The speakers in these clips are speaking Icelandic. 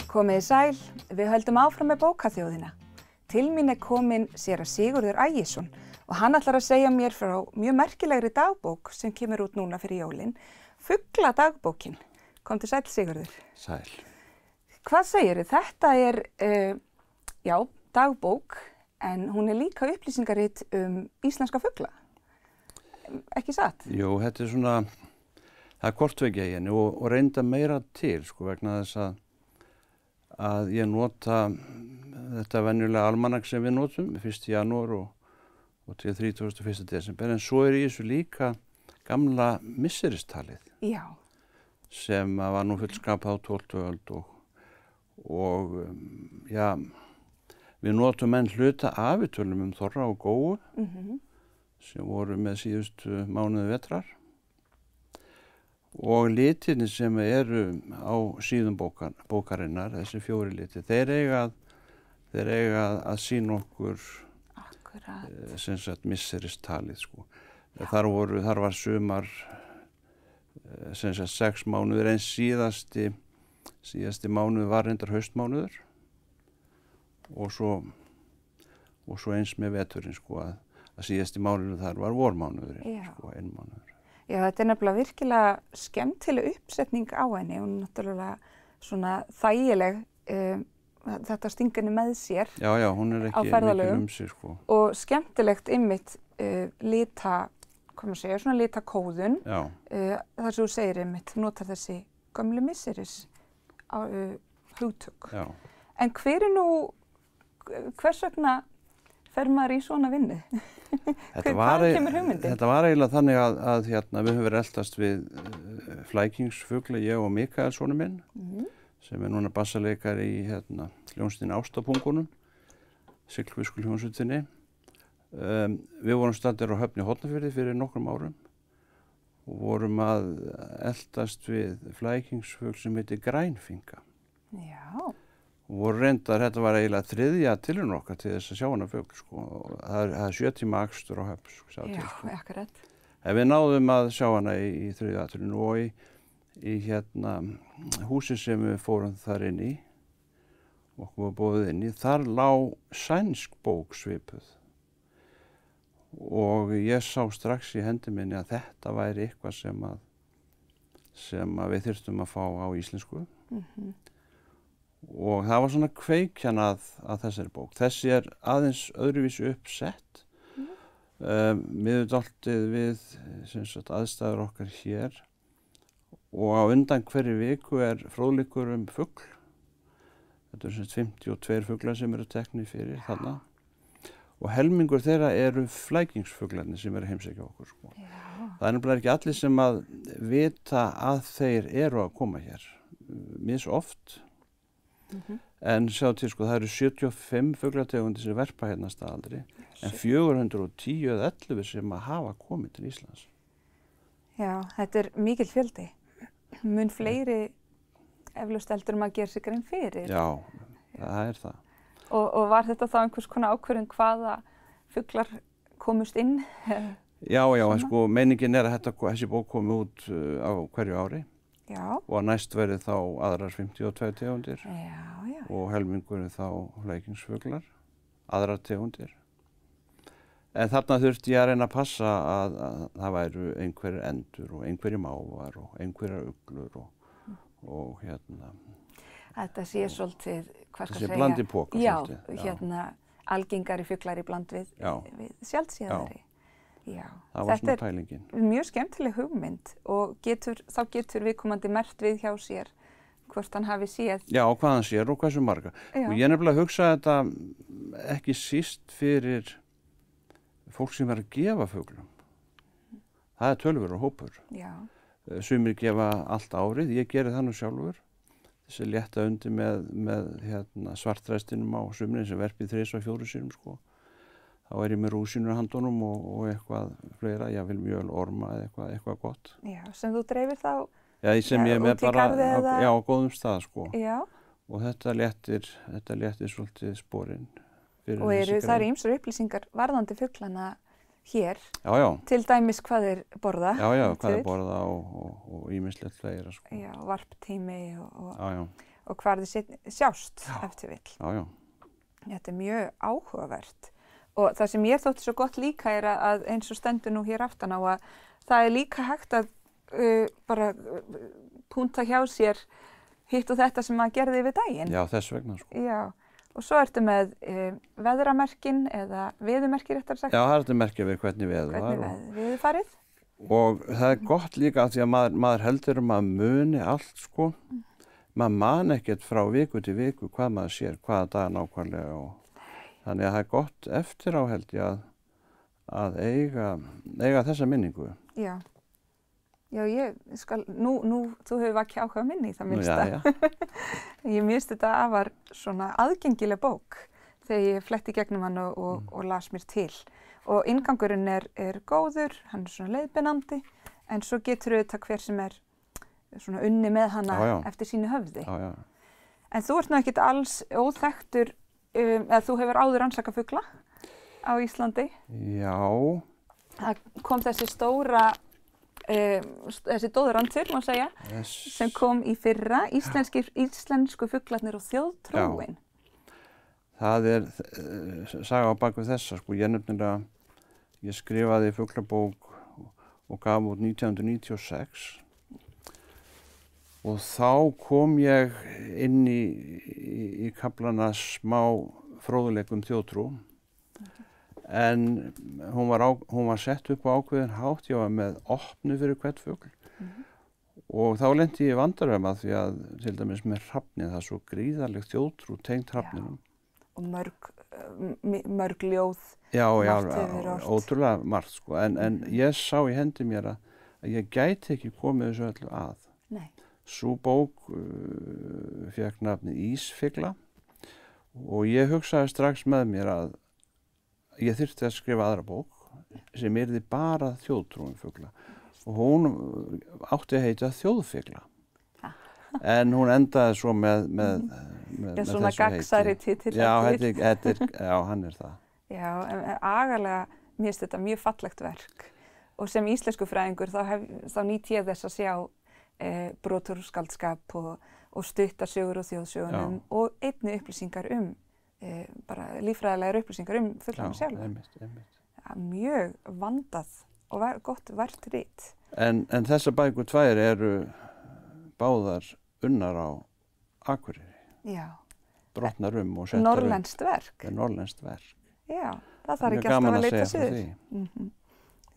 Komiði sæl, við höldum áfram með bókaþjóðina. Til mín kominn séra Sigurður Ægisson og hann ætlar að segja mér frá mjög merkilegri dagbók sem kemur út núna fyrir jólin, Fugladagbókin. Komdu sæl Sigurður. Sæl. Hvað segirðu? Þetta dagbók, en hún líka upplýsingarit íslenska fugla. Ekki satt? Jú, þetta svona, það kortveggja í henni og reynda meira til, vegna þess að ég nota þetta venjulega almanak sem við notum, 1. janúar og til 31. desember, en svo í þessu líka gamla misseristalið. Já. Sem var nú fullskapað á 12. öld og við notum enn hluta af við tölum Þorra og Góu sem voru með síðustu mánuði vetrar og litirnir sem eru á síðum bókarinnar, þessi 4 litir, þeir eiga að sýna okkur sem sagt misseristalið Þar var sumar sem sagt 6 mánuðir, en síðasti mánuður var reyndar haustmánuður og svo eins með veturinn að síðasti mánuður þar var vormánuðurinn, 1 mánuður. Já, þetta nefnilega virkilega skemmtileg uppsetning á henni og náttúrulega svona þægileg, þetta stinginni með sér. Já, hún ekki mikil sig, Og skemmtilegt einmitt svona litakóðun, þar sem þú segir einmitt, notar þessi gömlu misseris hugtök. Já. En hvers vegna fer maður í svona vinnu? Hvaðan kemur hugmyndin? Þetta var eiginlega þannig að við höfum verið eltast við flækingsfugla, ég og Mikael sonur minn, sem núna bassaleikari í hljómsveitinni Ástapungunum, Siglfisku hljómsveitinni. Við vorum staddir á Höfn í Hornafirði fyrir nokkrum árum og vorum að eltast við flækingsfugl sem heitir grænfinga. Já. Og voru reyndar, þetta var eiginlega 3. tilraun okkar til þess að sjá hana fugl, Það er 7 tíma akstur á Höfn, Já, akkurat. En við náðum að sjá hana í 3. tilraun og í húsi sem við fórum þar inn í, okkur var boðið inn í, þar lá sænsk bók svipuð. Og ég sá strax í hendi minni að þetta væri eitthvað sem við þyrftum að fá á íslensku. Og það var svona kveikjan að þessari bók. Þessi er aðeins öðruvísi uppsett, miðaldið við aðstæður okkar hér og á undan hverju viku er fróðleikur fugl. Þetta er 52 fuglar sem eru teknir fyrir þarna. Og helmingur þeirra eru flækingsfuglarnir sem eru að heimsækja okkur. Það er nefnilega ekki allir sem að vita að þeir eru að koma hér, misoft. En sjá til, það eru 75 fuglategundir sem verpa hérna staðaldri, en 410 eða 11 sem að hafa komið til Íslands. Já, þetta er mikill fjöldi. Mun fleiri eflaust heldur maður gera sig grein fyrir. Já, það er það. Og var þetta þá einhvers konar ákvörðun hvaða fuglar komust inn? Já, meiningin er að þessi bók komi út á hverju ári. Já. Og næst verið þá aðrar 52 tegundir. Já. Og helmingurinn þá flækingsfuglar, aðrar tegundir. En þarna þurfti ég að reyna að passa að það væru einhverjir endur og einhverjir mávar og einhverjar uglur og Þetta sé svolítið, hvað skal segja? Þessi blandi póka svolítið. Já, algengari fuglar í bland við sjaldséðari. Já, það var svona pælingin. Þetta er mjög skemmtileg hugmynd og þá getur viðkomandi merkt við hjá sér hvort hann hafi séð. Já, hvað hann sér og hversu marga. Já. Og ég nefnilega hugsa þetta ekki síst fyrir fólk sem er að gefa fuglum. Það er tölvur og hópur. Já. Sumir gefa allt árið, ég geri það nú sjálfur. Þessi létta undir með svartræstinum á sumrin sem verpið 3 og 4 sinum, Þá er ég með rúsínur á handunum og eitthvað fleira, jafnvel mjöl, orma eða eitthvað gott. Já, sem þú dreifir þá sem ég er með bara á góðum stað, Já. Og þetta léttir svolítið sporinn. Og það eru ýmsar upplýsingar varðandi fuglana hér. Já. Til dæmis hvað þeir borða. Já, hvað þeir borða og ýmislegt fleira, Já, varptími og og hvar þið sjást eftir vill. Já. Þetta mjög áhugavert og það sem ég þótti svo gott líka að eins og stendur nú hér aftan á að það líka hægt að bara púnta hjá sér hitt og þetta sem maður gerði yfir daginn. Já, þess vegna sko. Já, og svo ertu með veðramerkin eða veðumerki réttar sagt. Já, það er þetta merkja við hvernig veður var. Hvernig veðurfarið. Og það er gott líka af því að maður heldur að muni allt sko. Maður man ekkert frá viku til viku hvað maður sér, hvaða dag nákvæmlega og þannig að það er gott eftir á held ég að eiga þessa minningu. Já, ég skal, nú þú hefur vakið áhuga minni í það minnsta. Já. Ég minnst þetta afar svona aðgengileg bók þegar ég fletti gegnum hann og las mér til. Og inngangurinn er góður, hann er svona leiðbeinandi, en svo getur auðvitað hver sem er svona unni með hana eftir sínu höfði. Já. En þú ert nú ekkert alls óþekktur, eða þú hefur áður rannsakað fugla á Íslandi. Já. Það kom þessi stóra, þessi dóðurantur, má segja, sem kom í fyrra, íslensku fuglarnir og þjóðtrúin. Það er saga á baku þessa, sko, ég skrifaði fuglabók og gaf út 1996 og þá kom ég inn í kaflana smá fróðuleik þjóðtrú en hún var sett upp á ákveðin hátt, ég var með opnu fyrir hvert fugl og þá lenti ég í vandræðum að því að til dæmis með hrafnið, það er svo gríðarleg þjóðtrú tengt hrafninum. Og mörg ljóð. Já, ótrúlega margt sko, en ég sá í hendi mér að ég gæti ekki komið þessu öllu að. Nei. Sú bók fékk nafnið Ísfugla og ég hugsaði strax með mér að ég þyrfti að skrifa aðra bók sem yrði bara þjóðtrúin fugla og hún átti að heita Þjóðfugla. En hún endaði svo með svona gagnsæri titill. Já, hann er það. Já, en agalega mér finnst þetta mjög fallegt verk og sem íslenskufræðingur þá nýt ég þess að sjá brot úr skáldskap og stuttar sögur og þjóðsögunum og einnig upplýsingar bara líffræðilegar upplýsingar fuglana sjálfa. Einmitt. Mjög vandað og gott vært rit. En þessar bækur tvær eru báðar unnar á Akureyri. Já. Brotnar og settar norrlenskt verk. Norrlenskt verk. Já, það þarf ekki alltaf að leita suður.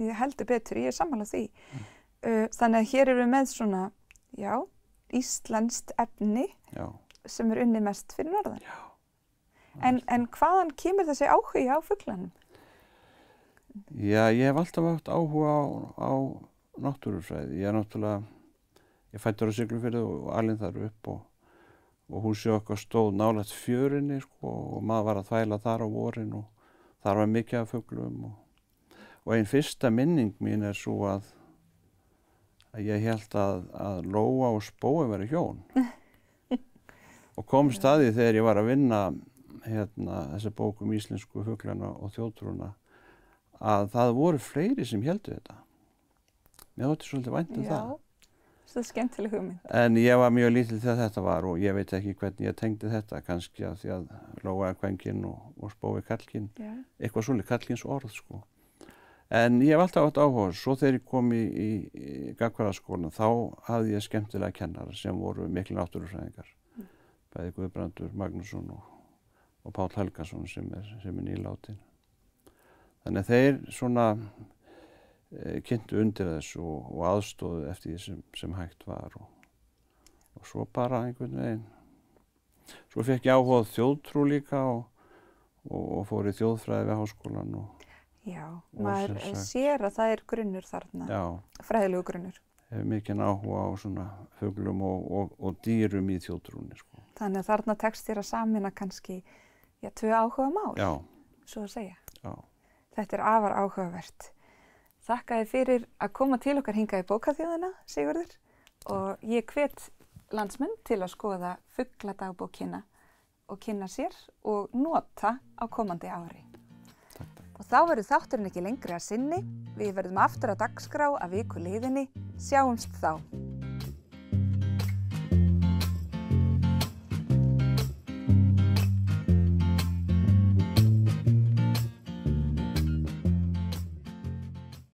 Ég heldur betur, ég er sammála því. Þannig að hér erum við með svona, íslenskt efni sem unnið mest fyrir norðan. Já. En hvaðan kemur þessi áhuga á fuglanum? Já, ég hef alltaf haft áhuga á náttúrufræði. Ég fæddur á Siglufirði og alinn þar upp og húsið okkar stóð nálægt fjörunni sko, og maður var að þvæla þar á vorin og þar var mikið af fuglum og ein fyrsta minning mín er svo að ég hélt að lóa og spói væri hjón og kom staði þegar ég var að vinna þessa bók íslensku fuglana og þjóðtrúna að það voru fleiri sem héldu þetta. Mér þótti svolítið vænt það. Það er skemmtileg hugmynd. En ég var mjög lítill þegar þetta var og ég veit ekki hvernig ég tengdi þetta, kannski að því að lóa er kvenkinn og spói karlkinn, eitthvað svolítið karlkins orð sko. En ég hef alltaf átt áhuga, svo þegar ég kom í Gagnfræðaskólann þá hafði ég skemmtilega kennara sem voru miklir náttúrufræðingar, bæði Guðbrandur Magnússon og Páll Helgason sem er nýlátin. Þannig að þeir svona kynntu undir þessu og aðstóðu eftir því sem hægt var og svo bara einhvern veginn. Svo fekk ég áhuga á þjóðtrú líka og fór í þjóðfræði við háskólann. Já, maður sér að það er grunnur þarna, fræðilegu grunnur. Hefur mikinn áhuga á svona fuglum og dýrum í þjóðtrúnni. Sko. Þannig að þarna tekst þér að samina kannski, tvö áhuga mál, svo að segja. Já. Þetta er afar áhugavert. Þakka þér fyrir að koma til okkar hingað í bókaþjóðina, Sigurður, og ég hvet landsmenn til að skoða fugladagbókina og kynna sér og nota á komandi ári. Takk. Og þá verður þátturinn ekki lengri að sinni, við verðum aftur á dagskrá að viku liðinni, sjáumst þá.